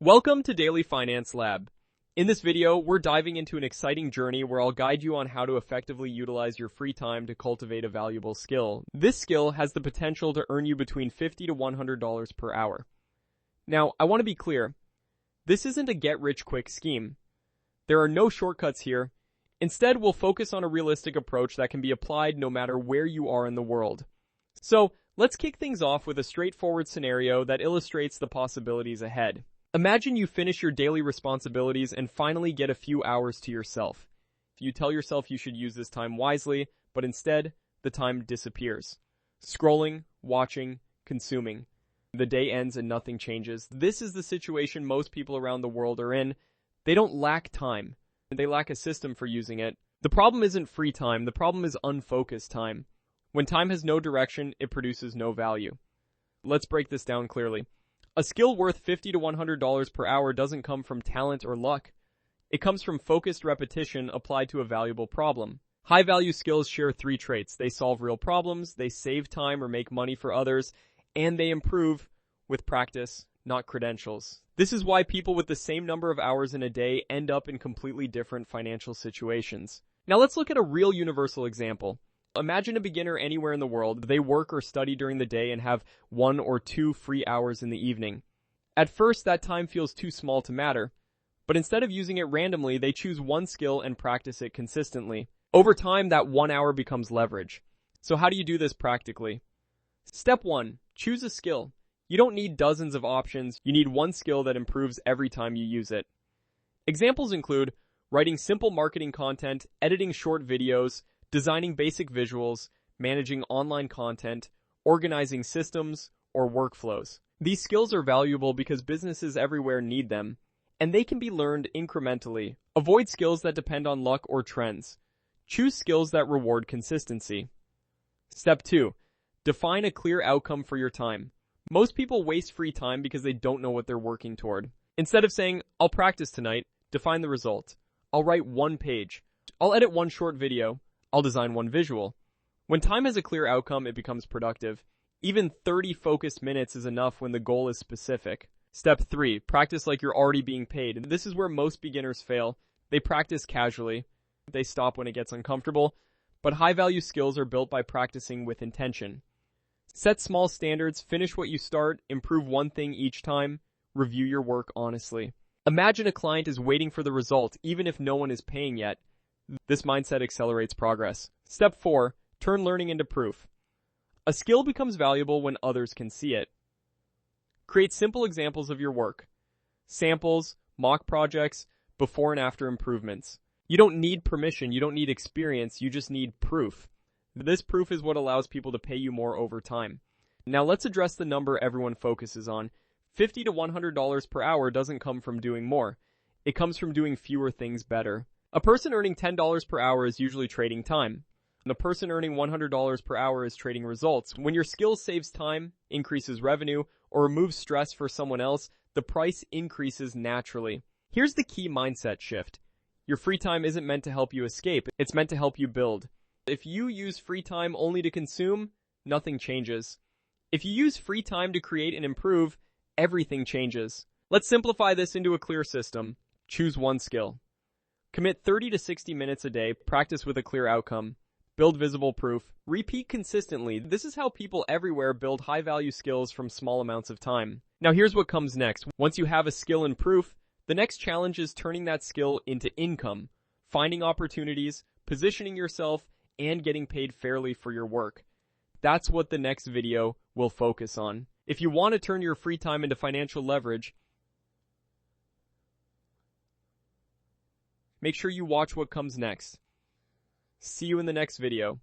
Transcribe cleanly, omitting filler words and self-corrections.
Welcome to Daily Finance Lab. In this video, we're diving into an exciting journey where I'll guide you on how to effectively utilize your free time to cultivate a valuable skill. This skill has the potential to earn you between $50 to $100 per hour. Now, I want to be clear. This isn't a get-rich-quick scheme. There are no shortcuts here. Instead, we'll focus on a realistic approach that can be applied no matter where you are in the world. So, let's kick things off with a straightforward scenario that illustrates the possibilities ahead. Imagine you finish your daily responsibilities and finally get a few hours to yourself. You tell yourself you should use this time wisely, but instead, the time disappears. Scrolling, watching, consuming. The day ends and nothing changes. This is the situation most people around the world are in. They don't lack time. They lack a system for using it. The problem isn't free time. The problem is unfocused time. When time has no direction, it produces no value. Let's break this down clearly. A skill worth $50 to $100 per hour doesn't come from talent or luck. It comes from focused repetition applied to a valuable problem. High-value skills share three traits. They solve real problems, they save time or make money for others, and they improve with practice, not credentials. This is why people with the same number of hours in a day end up in completely different financial situations. Now let's look at a real universal example. Imagine a beginner anywhere in the world. They work or study during the day and have 1 or 2 free hours in the evening. At first, that time feels too small to matter, but instead of using it randomly, they choose one skill and practice it consistently. Over time, that 1 hour becomes leverage. So how do you do this practically? Step 1. Choose a skill. You don't need dozens of options. You need one skill that improves every time you use it. Examples include writing simple marketing content, editing short videos, designing basic visuals, managing online content, organizing systems, or workflows. These skills are valuable because businesses everywhere need them, and they can be learned incrementally. Avoid skills that depend on luck or trends. Choose skills that reward consistency. Step 2. Define a clear outcome for your time. Most people waste free time because they don't know what they're working toward. Instead of saying, I'll practice tonight, define the result. I'll write 1 page. I'll edit 1 short video. I'll design 1 visual. When time has a clear outcome, it becomes productive. Even 30 focused minutes is enough when the goal is specific. Step 3. Practice like you're already being paid. This is where most beginners fail. They practice casually. They stop when it gets uncomfortable. But high-value skills are built by practicing with intention. Set small standards, finish what you start, improve 1 thing each time, review your work honestly. Imagine a client is waiting for the result, even if no one is paying yet. This mindset accelerates progress. Step 4. Turn learning into proof. A skill becomes valuable when others can see it. Create simple examples of your work. Samples, mock projects, before and after improvements. You don't need permission, you don't need experience, you just need proof. This proof is what allows people to pay you more over time. Now let's address the number everyone focuses on. $50 to $100 per hour doesn't come from doing more. It comes from doing fewer things better. A person earning $10 per hour is usually trading time. And a person earning $100 per hour is trading results. When your skill saves time, increases revenue, or removes stress for someone else, the price increases naturally. Here's the key mindset shift. Your free time isn't meant to help you escape. It's meant to help you build. If you use free time only to consume, nothing changes. If you use free time to create and improve, everything changes. Let's simplify this into a clear system. Choose 1 skill. Commit 30 to 60 minutes a day, practice with a clear outcome, build visible proof, repeat consistently. This is how people everywhere build high-value skills from small amounts of time. Now here's what comes next. Once you have a skill and proof, the next challenge is turning that skill into income, finding opportunities, positioning yourself, and getting paid fairly for your work. That's what the next video will focus on. If you want to turn your free time into financial leverage, make sure you watch what comes next. See you in the next video.